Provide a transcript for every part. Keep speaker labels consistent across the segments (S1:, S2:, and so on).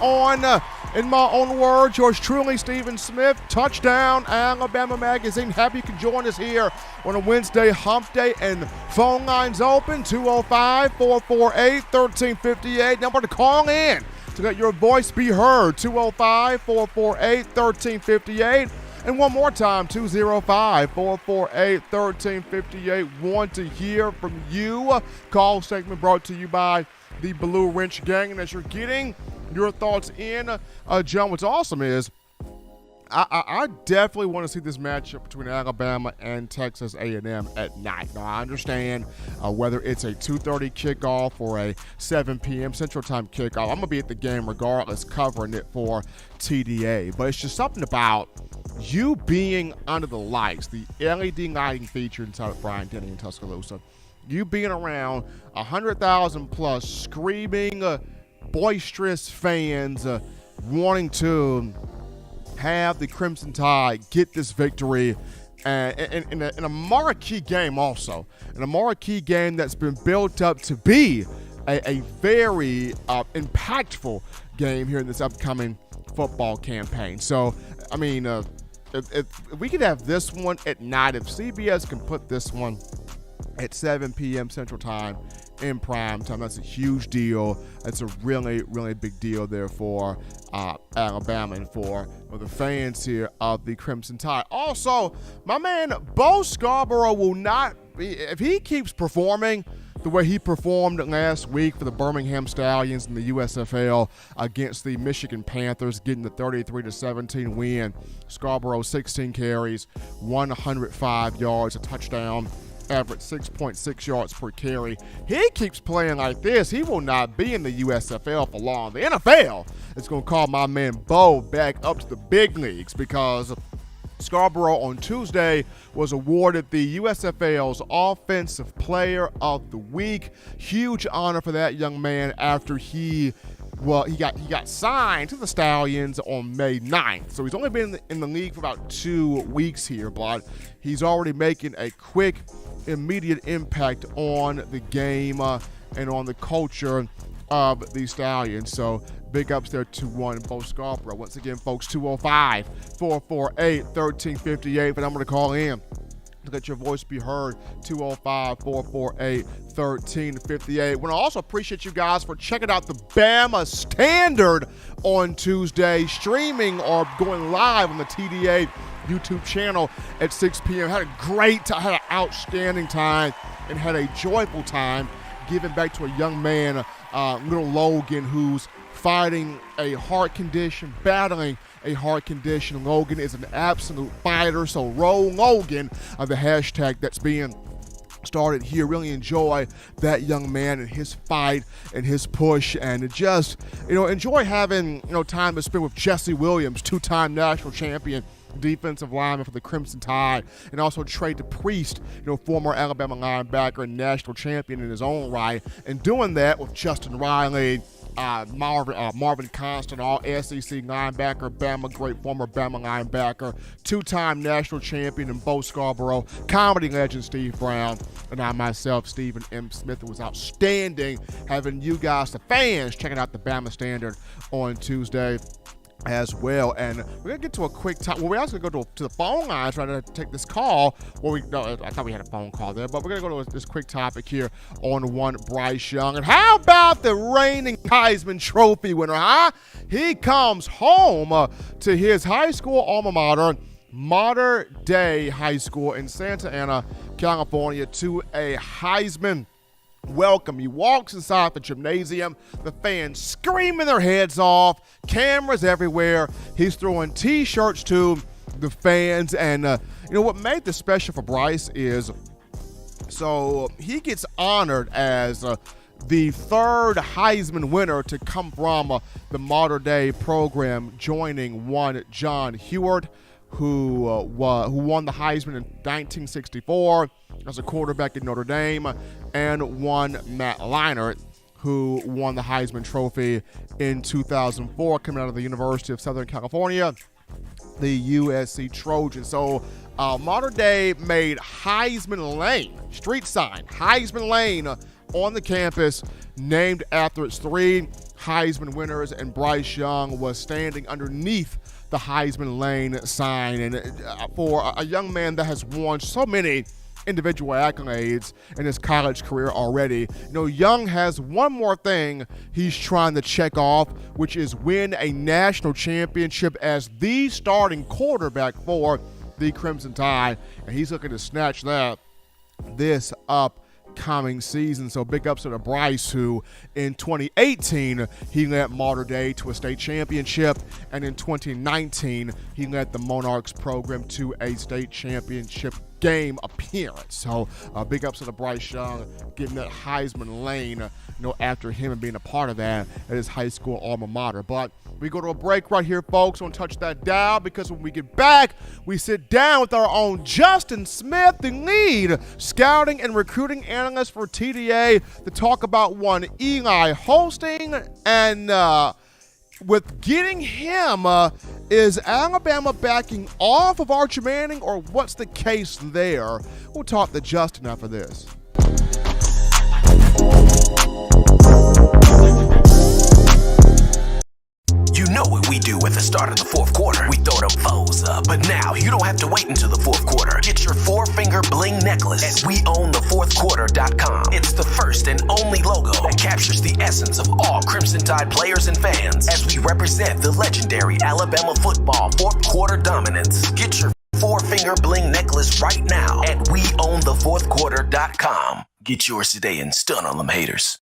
S1: On, in my own words, yours truly, Stephen Smith, Touchdown Alabama Magazine. Happy you can join us here on a Wednesday hump day, and phone lines open, 205-448-1358. Number to call in to let your voice be heard, 205-448-1358. And one more time, 205-448-1358. Want to hear from you. Call segment brought to you by the Blue Wrench Gang. And as you're getting your thoughts in, John, what's awesome is I definitely want to see this matchup between Alabama and Texas A&M at night. Now, I understand whether it's a 2:30 kickoff or a 7 p.m. Central Time kickoff. I'm going to be at the game regardless, covering it for TDA. But it's just something about you being under the lights, the LED lighting feature inside of Bryant-Denny in Tuscaloosa, you being around 100,000 plus screaming, boisterous fans wanting to have the Crimson Tide get this victory in a marquee game also. In a marquee game that's been built up to be a very impactful game here in this upcoming football campaign. So, I mean, if we could have this one at night, if CBS can put this one at 7 p.m. Central Time in prime time, that's a huge deal. That's a really, really big deal there for Alabama and for the fans here of the Crimson Tide. Also, my man Bo Scarborough will not be, if he keeps performing the way he performed last week for the Birmingham Stallions in the USFL against the Michigan Panthers, getting the 33-17 win. Scarborough, 16 carries, 105 yards, a touchdown, average 6.6 yards per carry. He keeps playing like this, he will not be in the USFL for long. The NFL is going to call my man Bo back up to the big leagues, because Scarborough on Tuesday was awarded the USFL's Offensive Player of the Week. Huge honor for that young man after he got signed to the Stallions on May 9th. So he's only been in the league for about 2 weeks here, but he's already making a quick, immediate impact on the game and on the culture of the Stallions. So big ups there to one Bo Scarborough. Once again, folks, 205-448-1358. But I'm going to call in to let your voice be heard, 205-448-1358. Want to also appreciate you guys for checking out the Bama Standard on Tuesday, streaming or going live on the TDA YouTube channel at 6 p.m. Had a great time, had an outstanding time, and had a joyful time giving back to a young man, little Logan, who's fighting a heart condition, battling a heart condition. Logan is an absolute fighter, so roll Logan, the hashtag that's being started here. Really enjoy that young man and his fight and his push, and just, enjoy having, time to spend with Jesse Williams, two-time national champion defensive lineman for the Crimson Tide, and also Trey DePriest, former Alabama linebacker and national champion in his own right, and doing that with Justin Riley, Marvin Constant, all SEC linebacker, Bama great, former Bama linebacker, two-time national champion in Bo Scarborough, comedy legend Steve Brown, and I myself, Stephen M. Smith. It was outstanding having you guys, the fans, checking out the Bama Standard on Tuesday as well. And we're going to get to a quick time. Well, we're also going to go to the phone lines, trying to take this call. I thought we had a phone call there, but we're going to go to this quick topic here on one Bryce Young. And how about the reigning Heisman Trophy winner, huh? He comes home to his high school alma mater, Mater Dei High School in Santa Ana, California, to a Heisman welcome. He walks inside the gymnasium, the fans screaming their heads off, cameras everywhere. He's throwing T-shirts to the fans, and what made this special for Bryce is, so he gets honored as the third Heisman winner to come from the Mater Dei program, joining one John Heward, who won the Heisman in 1964 as a quarterback at Notre Dame, and one Matt Leinart, who won the Heisman Trophy in 2004, coming out of the University of Southern California, the USC Trojans. So Mater Dei made Heisman Lane, street sign, Heisman Lane on the campus, named after its three Heisman winners, and Bryce Young was standing underneath the Heisman Lane sign. And for a young man that has won so many individual accolades in his college career already, Young has one more thing he's trying to check off, which is win a national championship as the starting quarterback for the Crimson Tide, and he's looking to snatch that this upcoming season. So big ups to Bryce, who in 2018 he led Mater Dei to a state championship, and in 2019 he led the Monarchs program to a state championship game appearance. So big ups to Bryce Young getting that Heisman lane, after him and being a part of that at his high school alma mater. But we go to a break right here, folks. Don't touch that dial, because when we get back, we sit down with our own Justin Smith, the lead scouting and recruiting analyst for TDA, to talk about one Eli Holstein, and with getting him, is Alabama backing off of Arch Manning, or what's the case there? We'll talk to Justin after this.
S2: You know what we do at the start of the fourth quarter. We throw them foes up. But now you don't have to wait until the fourth quarter. Get your 4-finger bling necklace at WeOwnTheFourthQuarter.com. It's the first and only logo that captures the essence of all Crimson Tide players and fans as we represent the legendary Alabama football fourth quarter dominance. Get your 4-finger bling necklace right now at WeOwnTheFourthQuarter.com. Get yours today and stun on them haters.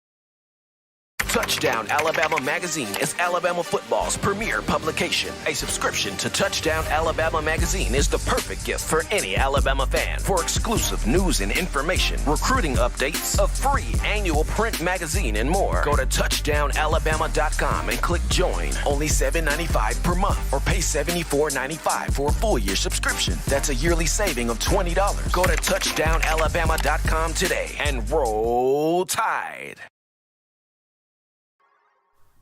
S2: Touchdown Alabama Magazine is Alabama football's premier publication. A subscription to Touchdown Alabama Magazine is the perfect gift for any Alabama fan. For exclusive news and information, recruiting updates, a free annual print magazine, and more, go to touchdownalabama.com and click join. Only $7.95 per month, or pay $74.95 for a full year subscription. That's a yearly saving of $20. Go to touchdownalabama.com today and roll Tide.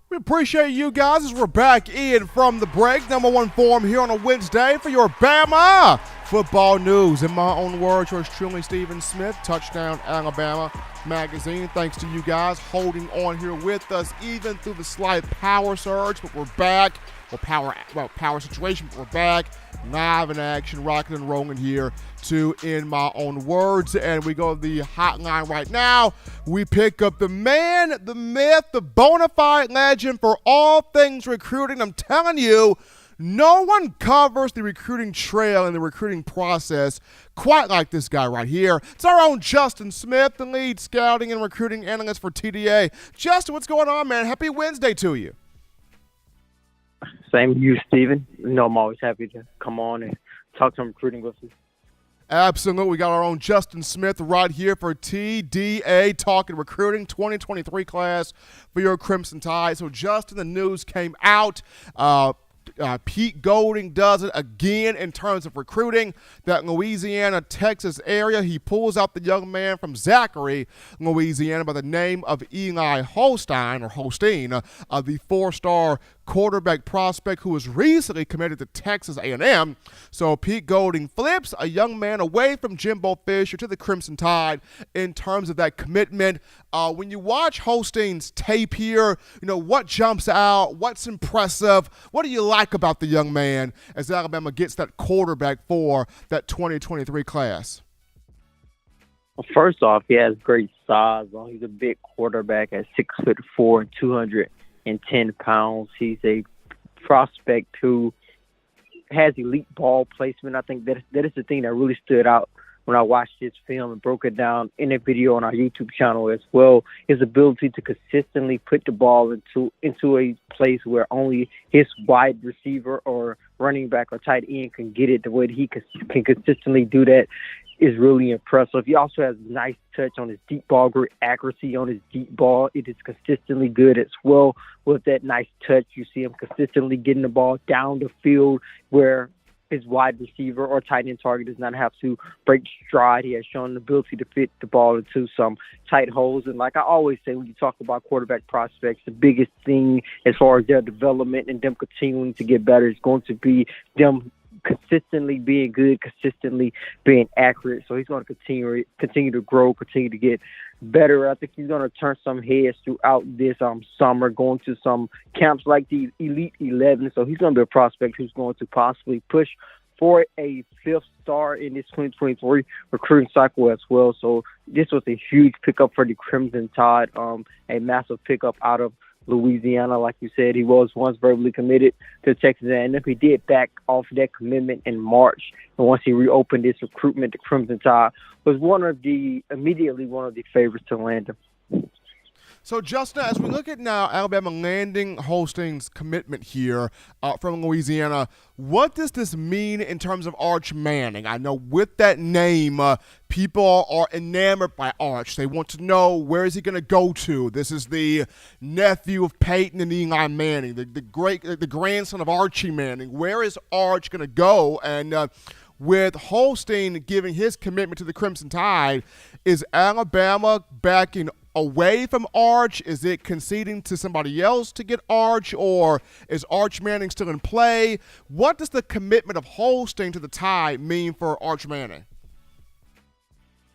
S1: We appreciate you guys as we're back in from the break. Number one forum here on a Wednesday for your Bama football news. In my own words, yours truly, Stephen Smith, Touchdown Alabama Magazine. Thanks to you guys holding on here with us, even through the slight power surge, but we're back. Power situation, but we're back live in action, rocking and rolling here to In My Own Words. And we go to the hotline right now. We pick up the man, the myth, the bona fide legend for all things recruiting. I'm telling you, no one covers the recruiting trail and the recruiting process quite like this guy right here. It's our own Justin Smith, the lead scouting and recruiting analyst for TDA. Justin, what's going on, man? Happy Wednesday to you.
S3: Same to you, Steven. I'm always happy to come on and talk some recruiting with you.
S1: Absolutely. We got our own Justin Smith right here for TDA, talking recruiting 2023 class for your Crimson Tide. So, Justin, the news came out. Pete Golding does it again in terms of recruiting that Louisiana, Texas area. He pulls out the young man from Zachary, Louisiana, by the name of Eli Holstein, the 4-star quarterback prospect who was recently committed to Texas A&M. So Pete Golding flips a young man away from Jimbo Fisher to the Crimson Tide in terms of that commitment. When you watch Holstein's tape here, what jumps out? What's impressive? What do you like about the young man as Alabama gets that quarterback for that 2023 class?
S3: Well, first off, he has great size. He's a big quarterback at 6'4" and 210 pounds. He's a prospect who has elite ball placement. I think that is the thing that really stood out when I watched his film and broke it down in a video on our YouTube channel as well. His ability to consistently put the ball into a place where only his wide receiver or running back or tight end can get it, the way that he can consistently do that is really impressive. He also has nice touch on his deep ball, great accuracy on his deep ball. It is consistently good as well. With that nice touch, you see him consistently getting the ball down the field where his wide receiver or tight end target does not have to break stride. He has shown the ability to fit the ball into some tight holes. And like I always say, when you talk about quarterback prospects, the biggest thing as far as their development and them continuing to get better is going to be them consistently being good, consistently being accurate. So he's going to continue to grow, continue to get better. I think he's going to turn some heads throughout this summer, going to some camps like the Elite 11. So he's going to be a prospect who's going to possibly push for a fifth star in this 2023 recruiting cycle as well. So this was a huge pickup for the Crimson Tide, a massive pickup out of Louisiana. Like you said, he was once verbally committed to Texas A&M. He did back off that commitment in March, and once he reopened his recruitment, the Crimson Tide was immediately one of the favorites to land him.
S1: So, Justin, as we look at now Alabama landing Holstein's commitment here from Louisiana, what does this mean in terms of Arch Manning? I know with that name, people are enamored by Arch. They want to know, where is he going to go to? This is the nephew of Peyton and Eli Manning, the grandson of Archie Manning. Where is Arch going to go? And with Holstein giving his commitment to the Crimson Tide, is Alabama backing away from Arch? Is it conceding to somebody else to get Arch, or is Arch Manning still in play? What does the commitment of Holstein to the Tide mean for Arch Manning?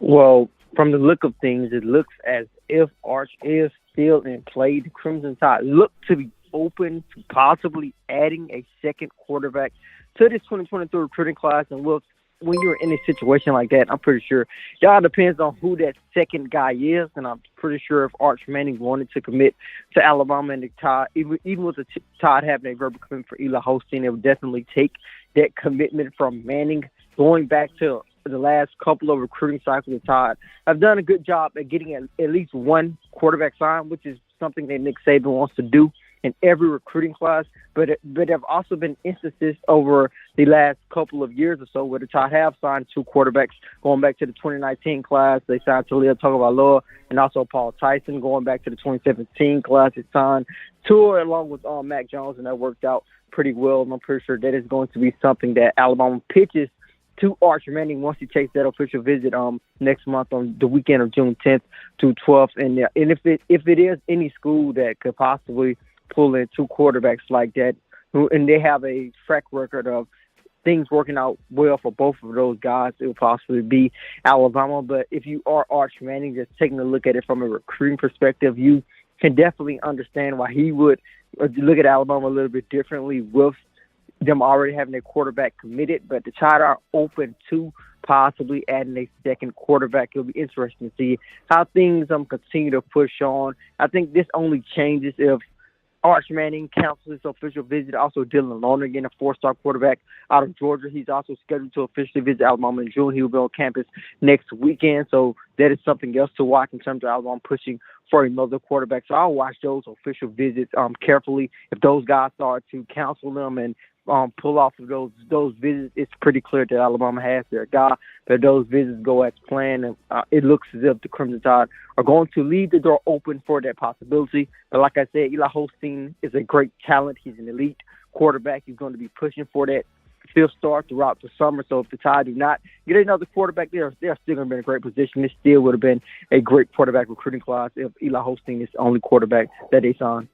S3: Well, from the look of things, it looks as if Arch is still in play. The Crimson Tide look to be open to possibly adding a second quarterback to this 2023 recruiting class. And look, when you're in a situation like that, I'm pretty sure it all depends on who that second guy is. And I'm pretty sure if Arch Manning wanted to commit to Alabama and the Tide, even with the Tide having a verbal commitment for Eli Holstein, it would definitely take that commitment from Manning. Going back to the last couple of recruiting cycles, the Tide have done a good job at getting at least one quarterback signed, which is something that Nick Saban wants to do in every recruiting class. But there have also been instances over the last couple of years or so where the Tide have signed two quarterbacks. Going back to the 2019 class, they signed Talia Tagovailoa and also Paul Tyson. Going back to the 2017 class, they signed Tua along with Mac Jones, and that worked out pretty well. And I'm pretty sure that is going to be something that Alabama pitches to Arch Manning once he takes that official visit next month on the weekend of June 10th to 12th. And if it is any school that could possibly pull in two quarterbacks like that, and they have a track record of things working out well for both of those guys, it would possibly be Alabama. But if you are Arch Manning, just taking a look at it from a recruiting perspective, you can definitely understand why he would look at Alabama a little bit differently with them already having a quarterback committed. But the Tide are open to possibly adding a second quarterback. It'll be interesting to see how things continue to push on. I think this only changes if Arch Manning cancels his official visit. Also, Dylan Lonergan, a four-star quarterback out of Georgia. He's also scheduled to officially visit Alabama in June. He will be on campus next weekend. So that is something else to watch in terms of Alabama pushing for another quarterback. So I'll watch those official visits carefully. If those guys start to cancel them and pull off of those visits, it's pretty clear that Alabama has their guy. But those visits go as planned, and it looks as if the Crimson Tide are going to leave the door open for that possibility. But like I said, Eli Holstein is a great talent. He's an elite quarterback. He's going to be pushing for that fifth star throughout the summer. So if the Tide do not get another quarterback, they're still going to be in a great position. This still would have been a great quarterback recruiting class if Eli Holstein is the only quarterback that they signed.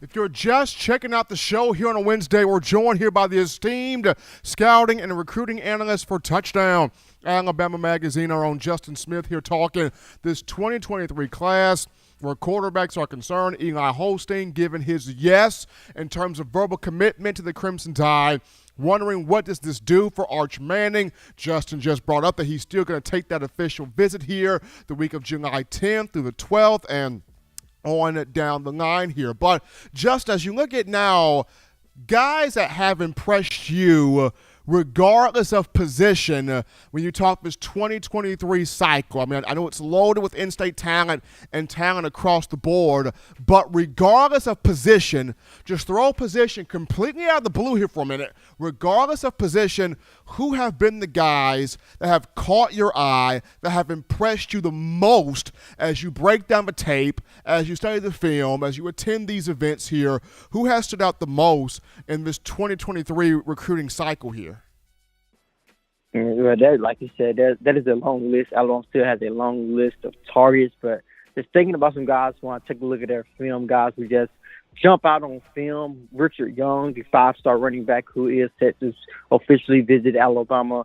S1: If you're just checking out the show here on a Wednesday, we're joined here by the esteemed scouting and recruiting analyst for Touchdown Alabama Magazine, our own Justin Smith, here talking this 2023 class where quarterbacks are concerned. Eli Holstein giving his yes in terms of verbal commitment to the Crimson Tide. Wondering what does this do for Arch Manning. Justin just brought up that he's still going to take that official visit here the week of July 10th through the 12th and on down the line here. But just as you look at now, guys that have impressed you regardless of position when you talk this 2023 cycle. I mean, I know it's loaded with in-state talent and talent across the board, but regardless of position, just throw position completely out of the blue here for a minute. Regardless of position, who have been the guys that have caught your eye, that have impressed you the most as you break down the tape, as you study the film, as you attend these events here? Who has stood out the most in this 2023 recruiting cycle here?
S3: Well, that, like you said, that is a long list. Alabama still has a long list of targets, but just thinking about some guys who want to take a look at their film, guys we just jump out on film. Richard Young, the 5-star running back who is set to officially visit Alabama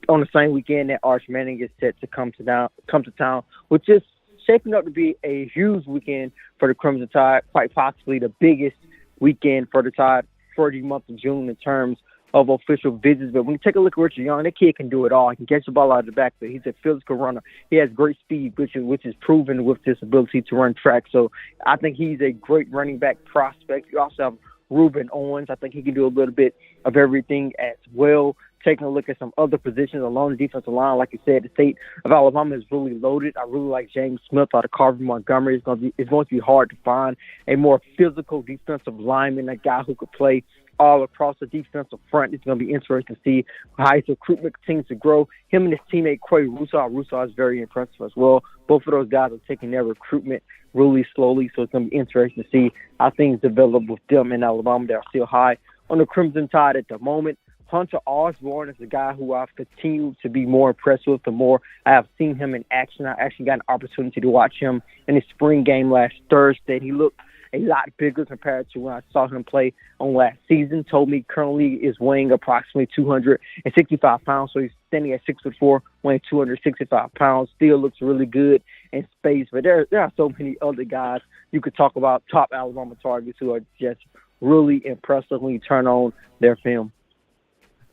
S3: on the same weekend that Arch Manning is set to come to town, which is shaping up to be a huge weekend for the Crimson Tide, quite possibly the biggest weekend for the Tide for the month of June in terms of official visits. But when you take a look at Richard Young, that kid can do it all. He can catch the ball out of the backfield. He's a physical runner. He has great speed, which is proven with his ability to run track. So I think he's a great running back prospect. You also have Reuben Owens. I think he can do a little bit of everything as well. Taking a look at some other positions along the defensive line, like you said, the state of Alabama is really loaded. I really like James Smith out of Carver Montgomery. It's going to be hard to find a more physical defensive lineman, a guy who could play all across the defensive front. It's going to be interesting to see how his recruitment continues to grow. Him and his teammate, Quay Rusaw is very impressive as well. Both of those guys are taking their recruitment really slowly, so it's going to be interesting to see how things develop with them in Alabama. They're still high on the Crimson Tide at the moment. Hunter Osborne is a guy who I've continued to be more impressed with the more I have seen him in action. I actually got an opportunity to watch him in his spring game last Thursday. He looked a lot bigger compared to when I saw him play on last season. Told me currently is weighing approximately 265 pounds, so he's standing at 6'4", weighing 265 pounds. Still looks really good in space, but there are so many other guys you could talk about, top Alabama targets who are just really impressive when you turn on their film.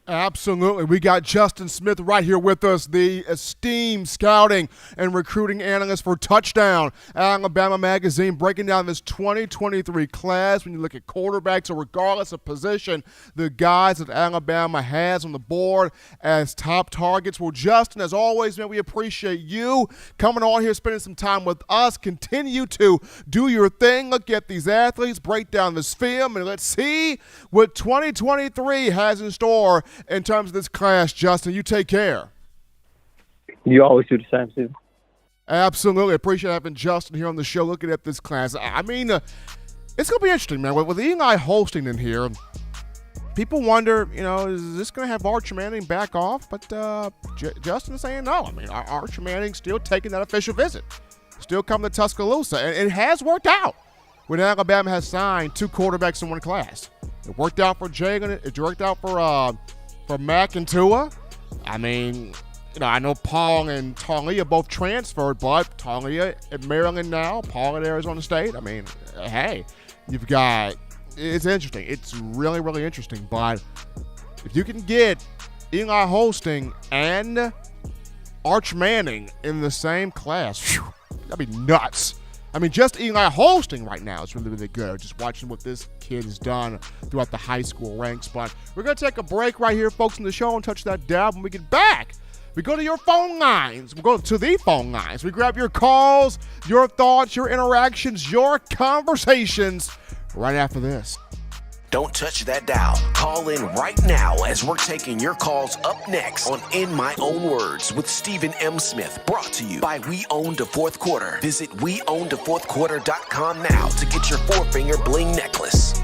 S1: Absolutely. We got Justin Smith right here with us, the esteemed scouting and recruiting analyst for Touchdown Alabama Magazine, breaking down this 2023 class. When you look at quarterbacks, or regardless of position, the guys that Alabama has on the board as top targets. Well, Justin, as always, man, we appreciate you coming on here, spending some time with us. Continue to do your thing. Look at these athletes, break down this film, and let's see what 2023 has in store in terms of this class. Justin, you take care.
S3: You always do the same, Steve.
S1: Absolutely. Appreciate having Justin here on the show looking at this class. I mean, it's going to be interesting, man. With Eli Holstein in here, people wonder, is this going to have Arch Manning back off? But Justin is saying no. I mean, Arch Manning still taking that official visit, still coming to Tuscaloosa. And it has worked out when Alabama has signed 2 quarterbacks in one class. It worked out for Jalen. It worked out for Mac and Tua. I mean, I know Paul and Talia both transferred, but Talia at Maryland now, Paul at Arizona State. I mean, hey, it's interesting. It's really, really interesting. But if you can get Eli Holstein and Arch Manning in the same class, that'd be nuts. I mean, just Eli Holstein right now is really, really good. Just watching what this kid has done throughout the high school ranks. But we're going to take a break right here, folks, in the show, and touch that down. When we get back, we go to your phone lines. We go to the phone lines. We grab your calls, your thoughts, your interactions, your conversations right after this.
S2: Don't touch that dial. Call in right now as we're taking your calls up next on In My Own Words with Stephen M. Smith, brought to you by We Own the Fourth Quarter. Visit weownthefourthquarter.com now to get your 4-finger bling necklace.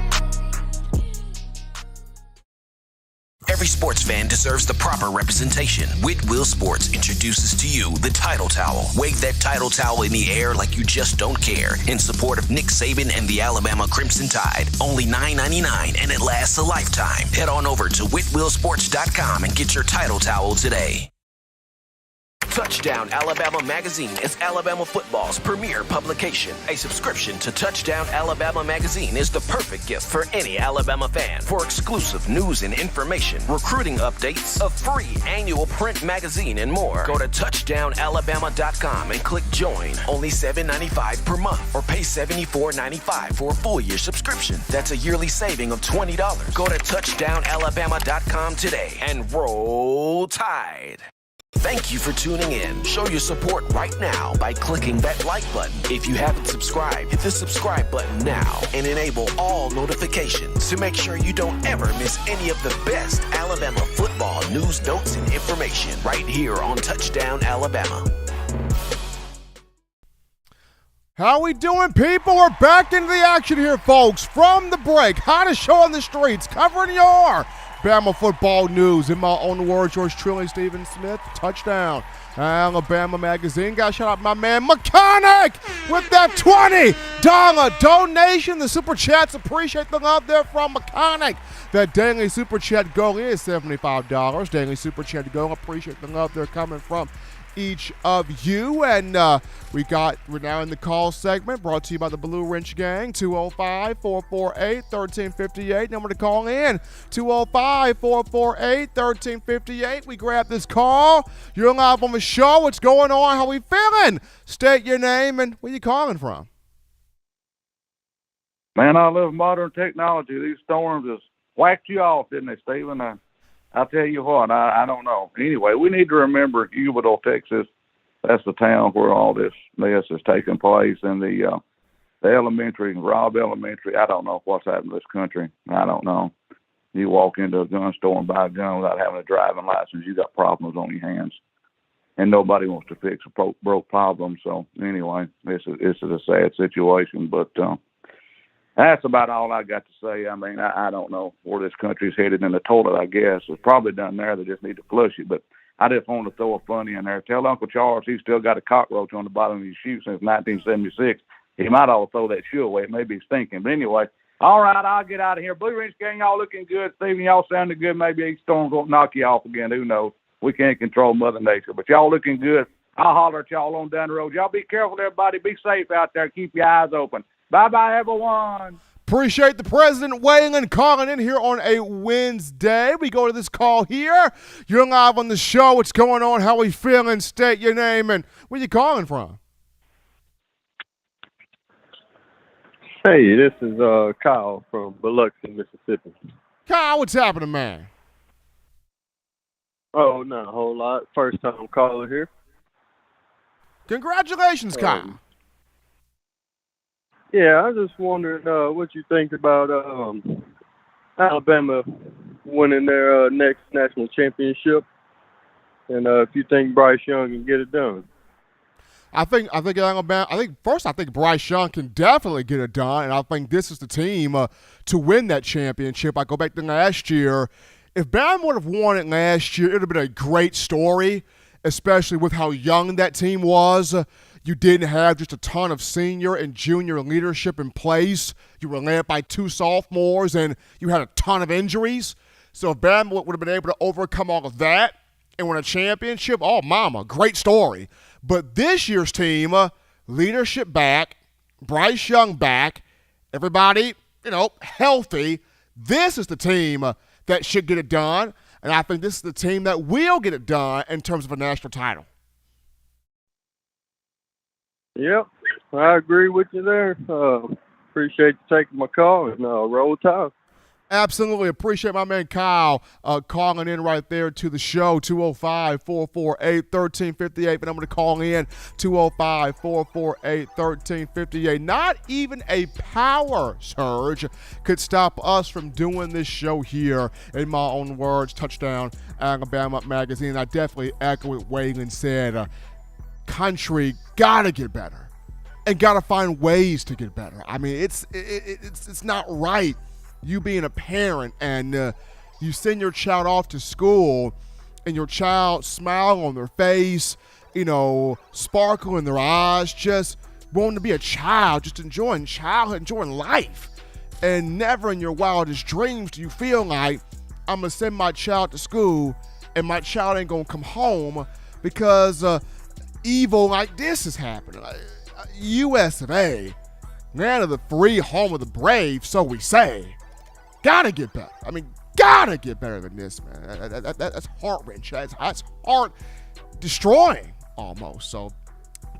S2: Every sports fan deserves the proper representation. Whitwell Sports introduces to you the Title Towel. Wave that Title Towel in the air like you just don't care. In support of Nick Saban and the Alabama Crimson Tide. Only $9.99 and it lasts a lifetime. Head on over to whitwellsports.com and get your Title Towel today. Touchdown Alabama Magazine is Alabama football's premier publication. A subscription to Touchdown Alabama Magazine is the perfect gift for any Alabama fan. For exclusive news and information, recruiting updates, a free annual print magazine, and more, go to touchdownalabama.com and click join. Only $7.95 per month, or pay $74.95 for a full-year subscription. That's a yearly saving of $20. Go to touchdownalabama.com today and roll Tide. Thank you for tuning in. Show your support right now by clicking that like button. If you haven't subscribed, hit the subscribe button now and enable all notifications to make sure you don't ever miss any of the best Alabama football news, notes, and information right here on Touchdown Alabama.
S1: How we doing, people? We're back into the action here, folks. From the break, hottest show on the streets, covering your Bama football news. In my own words, yours truly, Stephen Smith. Touchdown. Alabama Magazine. Got to shout out my man Mechanic with that $20 donation. The Super Chats appreciate the love there from Mechanic. That daily Super Chat goal is $75. Daily Super Chat goal. Appreciate the love there coming from each of you. And we're now in the call segment brought to you by the Blue Wrench Gang. 205-448-1358. Number to call in, 205-448-1358. We grab this call. You're live on the show. What's going on? How we feeling? State your name and where you calling from.
S4: Man, I love modern technology. These storms just whacked you off, didn't they, Stephen? I'll tell you what, I don't know. Anyway, we need to remember Ubado, Texas. That's the town where all this mess is taking place. And the elementary, Robb Elementary, I don't know what's happened to this country. I don't know. You walk into a gun store and buy a gun without having a driving license, you got problems on your hands. And nobody wants to fix a broke problem. So anyway, this is a sad situation. But that's about all I got to say. I mean, I don't know where this country's headed in the toilet, I guess. It's probably done there. They just need to flush it. But I just want to throw a funny in there. Tell Uncle Charles he's still got a cockroach on the bottom of his shoe since 1976. He might all throw that shoe away. It may be stinking. But anyway, all right, I'll get out of here. Blue Ridge Gang, y'all looking good. Stephen, y'all sounding good. Maybe these storms won't knock you off again. Who knows? We can't control Mother Nature. But y'all looking good. I'll holler at y'all on down the road. Y'all be careful, everybody. Be safe out there. Keep your eyes open. Bye-bye, everyone.
S1: Appreciate the president weighing in, calling in here on a Wednesday. We go to this call here. You're live on the show. What's going on? How we feeling? State your name and where you calling from?
S5: Hey, this is Kyle from Biloxi, Mississippi.
S1: Kyle, what's happening, man?
S5: Oh, not a whole lot. First time caller here.
S1: Congratulations, Kyle.
S5: Yeah, I just wondered what you think about Alabama winning their next national championship, and if you think Bryce Young can get it done.
S1: I think Alabama. I think Bryce Young can definitely get it done, and I think this is the team to win that championship. I go back to last year. If Bama would have won it last year, it would have been a great story, especially with how young that team was. You didn't have just a ton of senior and junior leadership in place. You were led by 2 sophomores, and you had a ton of injuries. So if Bama would have been able to overcome all of that and win a championship, oh, mama, great story. But this year's team, leadership back, Bryce Young back, everybody, healthy. This is the team that should get it done, and I think this is the team that will get it done in terms of a national title.
S5: Yep, I agree with you there. Appreciate you taking my call, and roll tide.
S1: Absolutely. Appreciate my man Kyle calling in right there to the show, 205-448-1358. But I'm going to call in, 205-448-1358. Not even a power surge could stop us from doing this show here. In my own words, Touchdown Alabama Magazine. I definitely echo what Waylon said. Country got to get better and got to find ways to get better. I mean, it's not right. You being a parent and you send your child off to school and your child smile on their face, sparkle in their eyes, just wanting to be a child, just enjoying childhood, enjoying life. And never in your wildest dreams do you feel like I'm going to send my child to school and my child ain't going to come home because evil like this is happening. US of A, land of the free, home of the brave, so we say. Gotta get better. I mean, gotta get better than this, man. That's heart-wrenching. That's heart-destroying almost. So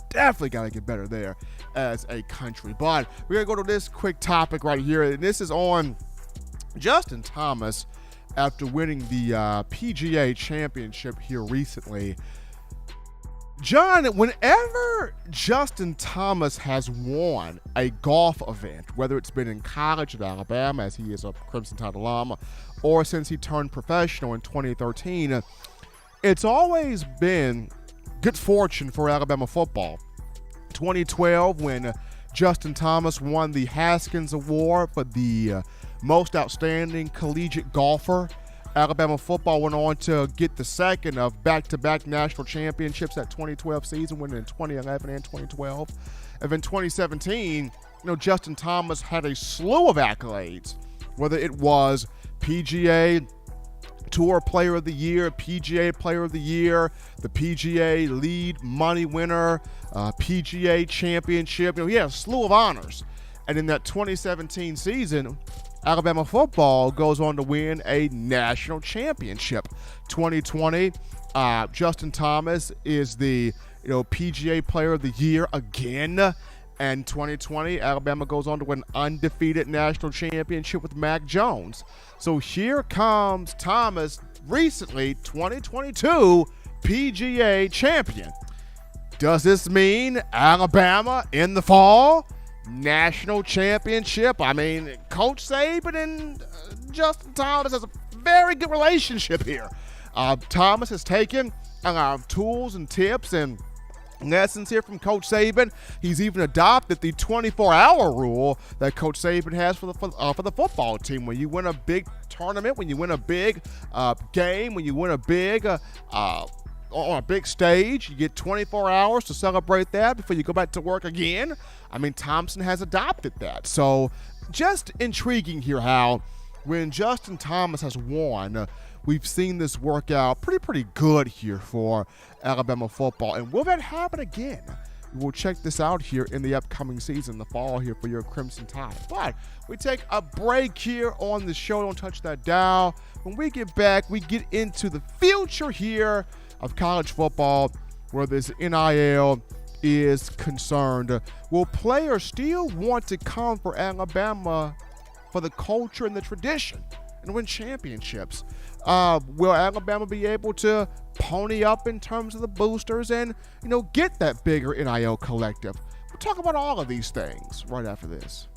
S1: definitely gotta get better there as a country. But we're gonna go to this quick topic right here, and this is on Justin Thomas after winning the PGA Championship here recently. John, whenever Justin Thomas has won a golf event, whether it's been in college at Alabama, as he is a Crimson Tide alum, or since he turned professional in 2013, it's always been good fortune for Alabama football. 2012, when Justin Thomas won the Haskins Award for the most outstanding collegiate golfer. Alabama football went on to get the second of back-to-back national championships that 2012 season, winning in 2011 and 2012. And then 2017, Justin Thomas had a slew of accolades, whether it was PGA Tour Player of the Year, PGA Player of the Year, the PGA Lead Money Winner, PGA Championship. He had a slew of honors. And in that 2017 season, Alabama football goes on to win a national championship. 2020, Justin Thomas is the PGA Player of the Year again. And 2020, Alabama goes on to win an undefeated national championship with Mac Jones. So here comes Thomas, recently 2022 PGA champion. Does this mean Alabama in the fall? National championship? I mean, Coach Saban and Justin Thomas has a very good relationship here. Thomas has taken tools and tips and lessons here from Coach Saban. He's even adopted the 24-hour rule that Coach Saban has for the football team. When you win a big tournament, when you win a big game, when you win a big on a big stage, you get 24 hours to celebrate that before you go back to work again. I mean, Thompson has adopted that. So just intriguing here how when Justin Thomas has won, we've seen this work out pretty good here for Alabama football. And will that happen again? We'll check this out here in the upcoming season, the fall here for your Crimson Tide. But we take a break here on the show. Don't touch that dial. When we get back, we get into the future here of college football where this NIL is concerned. Will players still want to come for Alabama for the culture and the tradition and win championships? Will Alabama be able to pony up in terms of the boosters and, get that bigger NIL collective? We'll talk about all of these things right after this.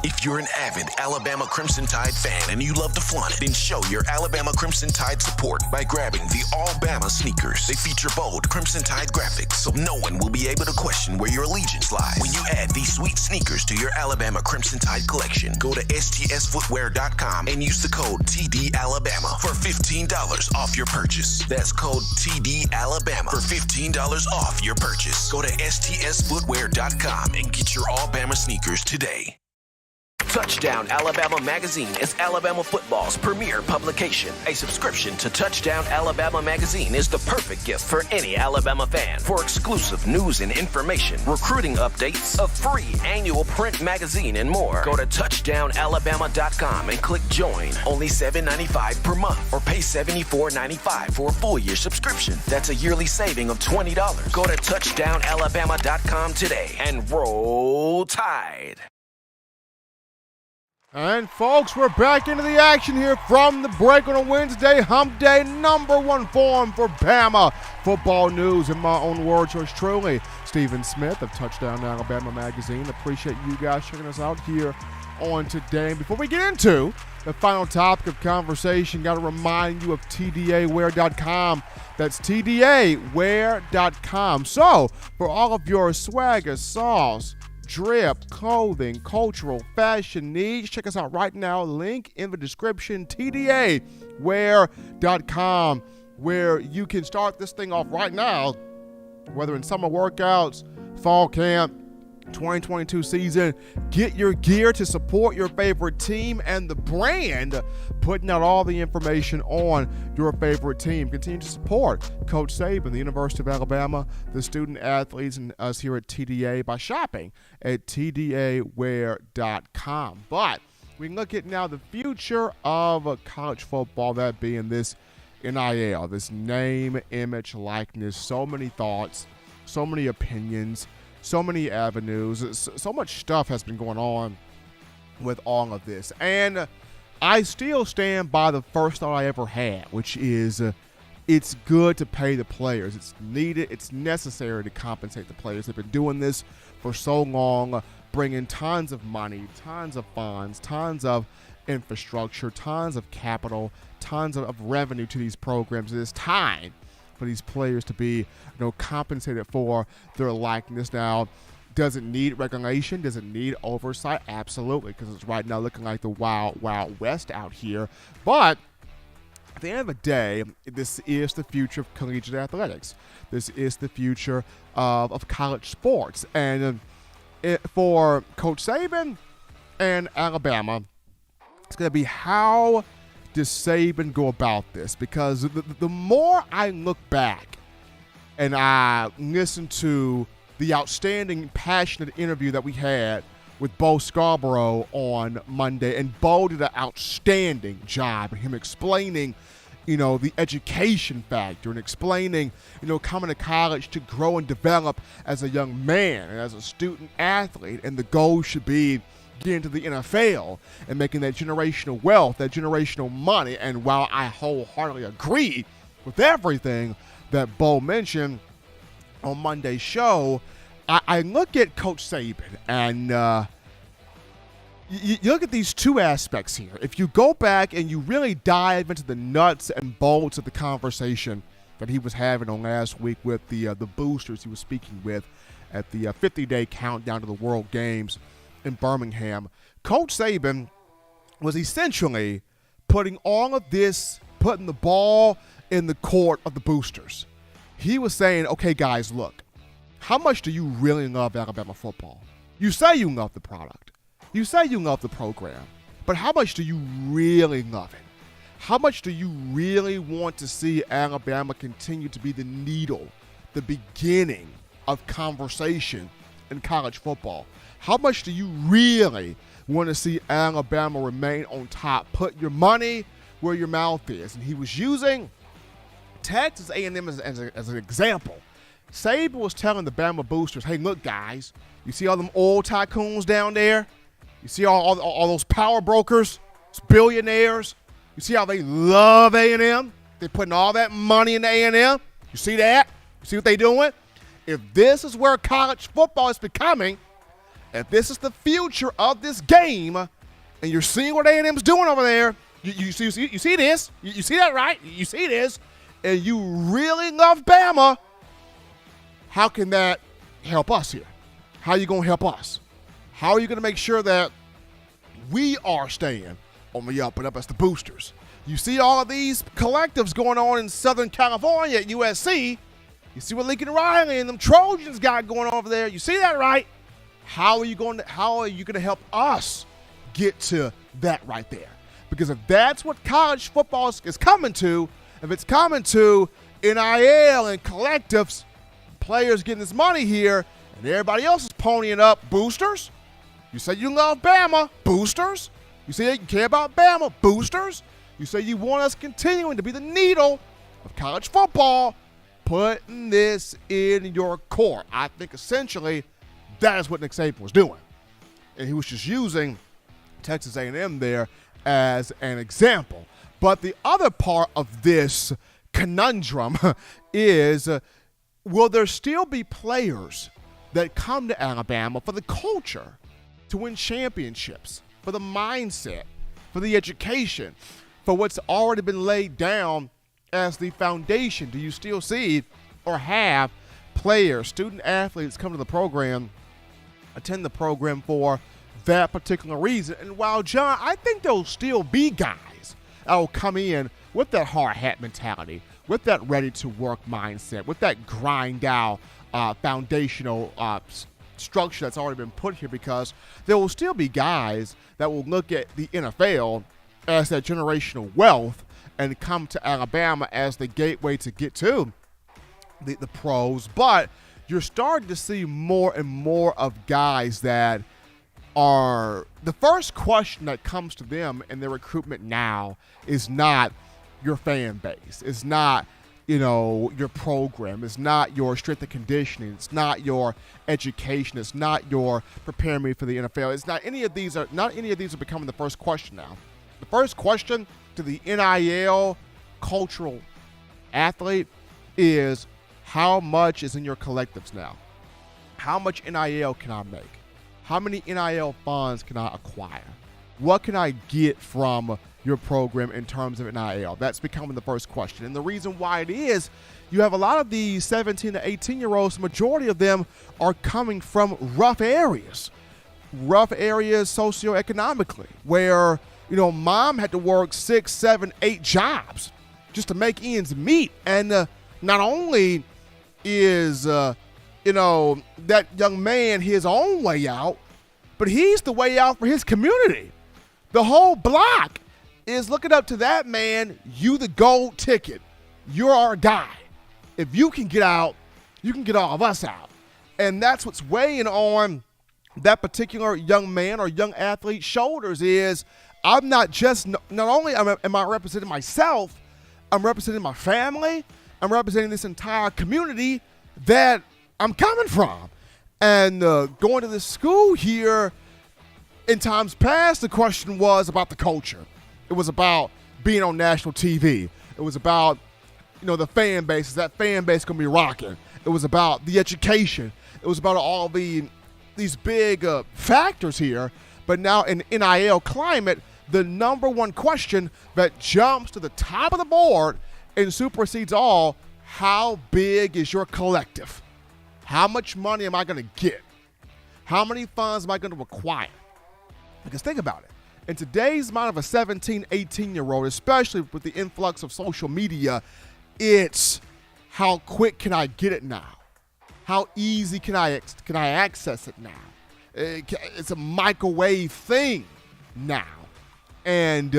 S2: If you're an avid Alabama Crimson Tide fan and you love to flaunt it, then show your Alabama Crimson Tide support by grabbing the All Bama sneakers. They feature bold Crimson Tide graphics, so no one will be able to question where your allegiance lies. When you add these sweet sneakers to your Alabama Crimson Tide collection, go to STSfootwear.com and use the code TDAlabama for $15 off your purchase. That's code TDAlabama for $15 off your purchase. Go to STSfootwear.com and get your All Bama sneakers today. Touchdown Alabama Magazine is Alabama football's premier publication. A subscription to Touchdown Alabama Magazine is the perfect gift for any Alabama fan. For exclusive news and information, recruiting updates, a free annual print magazine, and more, go to touchdownalabama.com and click join. Only $7.95 per month, or pay $74.95 for a full year subscription. That's a yearly saving of $20. Go to touchdownalabama.com today and roll Tide.
S1: And folks, we're back into the action here from the break on a Wednesday, hump day, number one forum for Bama football news. In my own words, yours truly, Stephen Smith of Touchdown Alabama Magazine. Appreciate you guys checking us out here on today. Before we get into the final topic of conversation, got to remind you of TDAwear.com. That's TDAwear.com. So, for all of your swagger, sauce, drip, clothing, cultural, fashion needs, check us out right now. Link in the description, TDAwear.com, where you can start this thing off right now, whether in summer workouts, fall camp, 2022 season. Get your gear to support your favorite team and the brand, putting out all the information on your favorite team. Continue to support Coach Saban, the University of Alabama, the student athletes, and us here at TDA by shopping at TDAwear.com. But we can look at now the future of college football, that being this NIL, this name, image, likeness. So many thoughts, so many opinions, so many avenues, so much stuff has been going on with all of this. And I still stand by the first thought I ever had, which is it's good to pay the players. It's needed. It's necessary to compensate the players. They've been doing this for so long, bringing tons of money, tons of funds, tons of infrastructure, tons of capital, tons of revenue to these programs. It is time for these players to be compensated for their likeness. Now, Does it need regulation? Does it need oversight? Absolutely, because it's right now looking like the wild, wild west out here. But at the end of the day, this is the future of collegiate athletics. This is the future of college sports. And for Coach Saban and Alabama, it's going to be how does Saban go about this? Because the more I look back and I listen to the outstanding, passionate interview that we had with Bo Scarborough on Monday, and Bo did an outstanding job of him explaining, the education factor and explaining, coming to college to grow and develop as a young man and as a student athlete, and the goal should be getting to the NFL and making that generational wealth, that generational money. And while I wholeheartedly agree with everything that Bo mentioned on Monday's show, I look at Coach Saban and you look at these two aspects here. If you go back and you really dive into the nuts and bolts of the conversation that he was having on last week with the boosters he was speaking with at the 50-day countdown to the World Games in Birmingham, Coach Saban was essentially putting the ball in the court of the boosters. He was saying, okay, guys, look, how much do you really love Alabama football? You say you love the product. You say you love the program. But how much do you really love it? How much do you really want to see Alabama continue to be the needle, the beginning of conversation in college football? How much do you really want to see Alabama remain on top? Put your money where your mouth is. And he was using Texas A&M as an example. Saban was telling the Bama boosters, hey, look, guys, you see all them oil tycoons down there? You see all those power brokers, those billionaires? You see how they love A&M? They're putting all that money into A&M. You see that? You see what they're doing? If this is where college football is becoming, if this is the future of this game, and you're seeing what A&M's doing over there, you see this? You see that, right? You see this, and you really love Bama, how can that help us here? How are you going to help us? How are you going to make sure that we are staying on the up and up as the boosters? You see all of these collectives going on in Southern California at USC. You see what Lincoln Riley and them Trojans got going on over there. You see that, right? How are you going to help us get to that right there? Because if that's what college football is coming to, if it's coming to NIL and collectives, players getting this money here, and everybody else is ponying up, boosters. You say you love Bama, boosters. You say you care about Bama, boosters. You say you want us continuing to be the needle of college football, putting this in your court. I think essentially that is what Nick Saban was doing. And he was just using Texas A&M there as an example. But the other part of this conundrum is, will there still be players that come to Alabama for the culture, to win championships, for the mindset, for the education, for what's already been laid down as the foundation? Do you still see or have players, student athletes come to the program, attend the program for that particular reason? And while, John, I think there'll still be guys that will come in with that hard hat mentality, with that ready-to-work mindset, with that grind-out foundational structure that's already been put here, because there will still be guys that will look at the NFL as that generational wealth and come to Alabama as the gateway to get to the pros. But you're starting to see more and more of guys that are, the first question that comes to them in their recruitment now is not your fan base. It's not, your program. It's not your strength and conditioning. It's not your education. It's not your preparing me for the NFL. It's not any of these are becoming the first question now. The first question to the NIL cultural athlete is, how much is in your collectives now? How much NIL can I make? How many NIL funds can I acquire? What can I get from, your program in terms of NIL? That's becoming the first question. And the reason why it is, you have a lot of these 17 to 18-year-olds, the majority of them are coming from rough areas socioeconomically, where, mom had to work 6, 7, 8 jobs just to make ends meet. And not only is, that young man his own way out, but he's the way out for his community. The whole block is looking up to that man. You the gold ticket. You're our guy. If you can get out, you can get all of us out. And that's what's weighing on that particular young man or young athlete's shoulders is, I'm not only am I representing myself, I'm representing my family, I'm representing this entire community that I'm coming from. And going to this school here, in times past, the question was about the culture. It was about being on national TV. It was about, the fan base. Is that fan base going to be rocking? It was about the education. It was about all these big factors here. But now in NIL climate, the number one question that jumps to the top of the board and supersedes all, how big is your collective? How much money am I going to get? How many funds am I going to require? Because think about it. In today's mind of a 17, 18-year-old, especially with the influx of social media, it's how quick can I get it now? How easy can I access it now? It's a microwave thing now. And,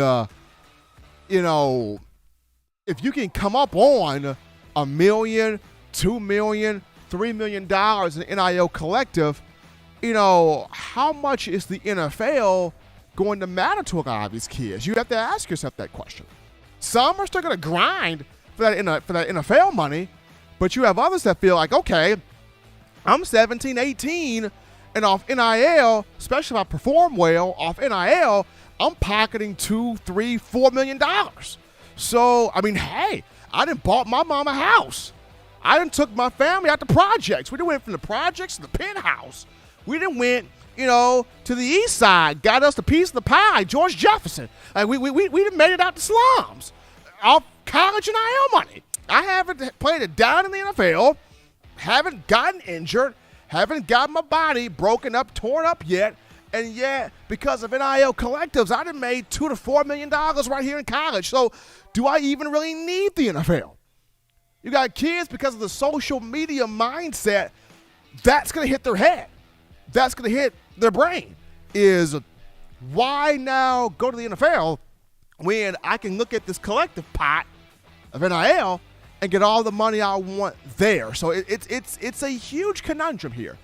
S1: if you can come up on $1 million, $2 million, $3 million in NIL collective, how much is the NFL going to matter to a lot of these kids? You have to ask yourself that question. Some are still going to grind for that NFL money, but you have others that feel like, okay, I'm 17, 18, and off NIL, especially if I perform well off NIL, I'm pocketing $2, $3, $4 million. So, hey, I done bought my mom a house. I done took my family out to projects. We done went from the projects to the penthouse. We done went, to the east side, got us a piece of the pie, George Jefferson. We done made it out the slums off college NIL money. I haven't played it down in the NFL, haven't gotten injured, haven't got my body broken up, torn up yet, and yet, because of NIL collectives, I done made $2 to $4 million right here in college. So, do I even really need the NFL? You got kids, because of the social media mindset, that's going to hit their head. That's going to hit their brain. Is why now go to the NFL when I can look at this collective pot of NIL and get all the money I want there? So it's a huge conundrum here,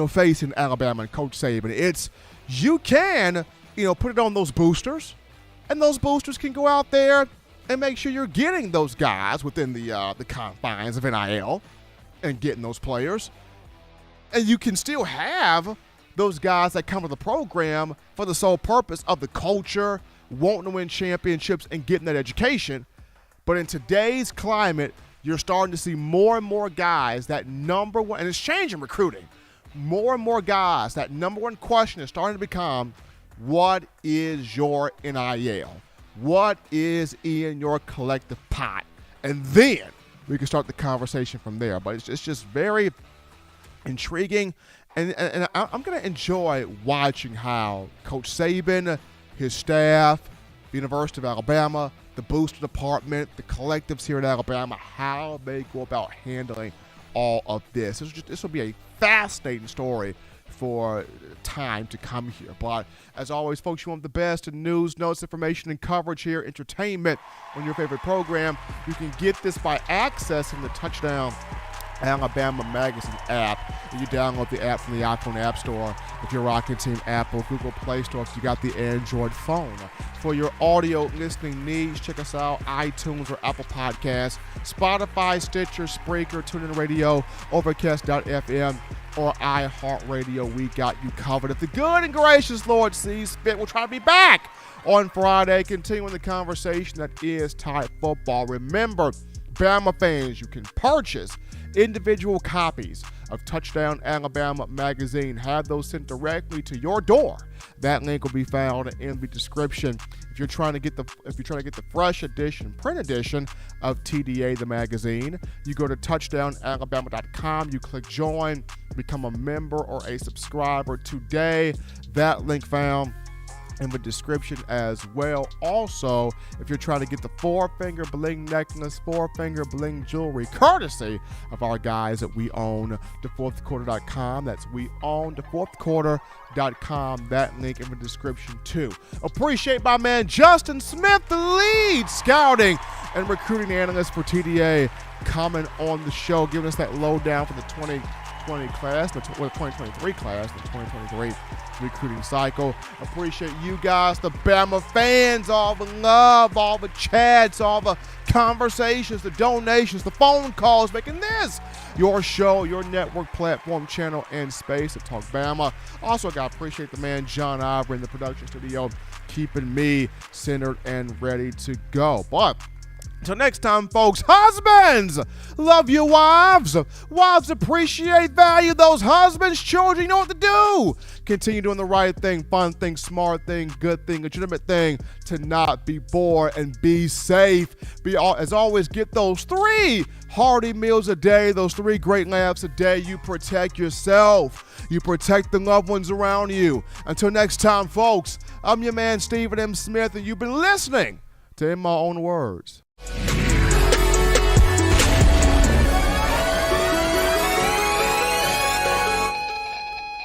S1: facing Alabama and Coach Saban. You can, put it on those boosters, and those boosters can go out there and make sure you're getting those guys within the confines of NIL and getting those players. And you can still have those guys that come to the program for the sole purpose of the culture, wanting to win championships and getting that education. But in today's climate, you're starting to see more and more guys that number one, and it's changing recruiting, more and more guys, that number one question is starting to become, what is your NIL? What is in your collective pot? And then we can start the conversation from there. But it's just very intriguing, and I'm going to enjoy watching how Coach Saban, his staff, the University of Alabama, the booster department, the collectives here at Alabama, how they go about handling all of this. This will be a fascinating story for time to come here. But as always, folks, you want the best in news, notes, information, and coverage here, entertainment on your favorite program. You can get this by accessing the Touchdown Alabama Magazine app. You download the app from the iPhone App Store. If you're rocking Team Apple, Google Play Store, if you got the Android phone. For your audio listening needs, check us out, iTunes or Apple Podcasts, Spotify, Stitcher, Spreaker, TuneIn Radio, Overcast.fm, or iHeartRadio. We got you covered. If the good and gracious Lord sees fit, we'll try to be back on Friday, continuing the conversation that is Tide football. Remember, Bama fans, you can purchase individual copies of Touchdown Alabama magazine. Have those sent directly to your door. That link will be found in the description. If you're trying to get the fresh edition, print edition of TDA the magazine, you go to touchdownalabama.com, you click join, become a member or a subscriber today. That link found in the description as well. Also, if you're trying to get the 4-finger bling necklace, 4-finger bling jewelry, courtesy of our guys at We Own thefourthquarter.com. That's We Own thefourthquarter.com. That link in the description too. Appreciate my man Justin Smith, the lead scouting and recruiting analyst for TDA, coming on the show, giving us that lowdown for the 2020 class, the 2023 class, the 2023 recruiting cycle. Appreciate you guys, the Bama fans, all the love, all the chats, all the conversations, the donations, the phone calls, making this your show, your network platform, channel, and space to talk Bama. Also, got to appreciate the man John Ivory in the production studio, keeping me centered and ready to go. But until next time, folks, husbands, love your wives. Wives appreciate, value those husbands. Children, you know what to do. Continue doing the right thing, fun thing, smart thing, good thing, legitimate thing, to not be bored and be safe. As always, get those 3 hearty meals a day, those 3 great laughs a day. You protect yourself. You protect the loved ones around you. Until next time, folks, I'm your man, Stephen M. Smith, and you've been listening to In My Own Words.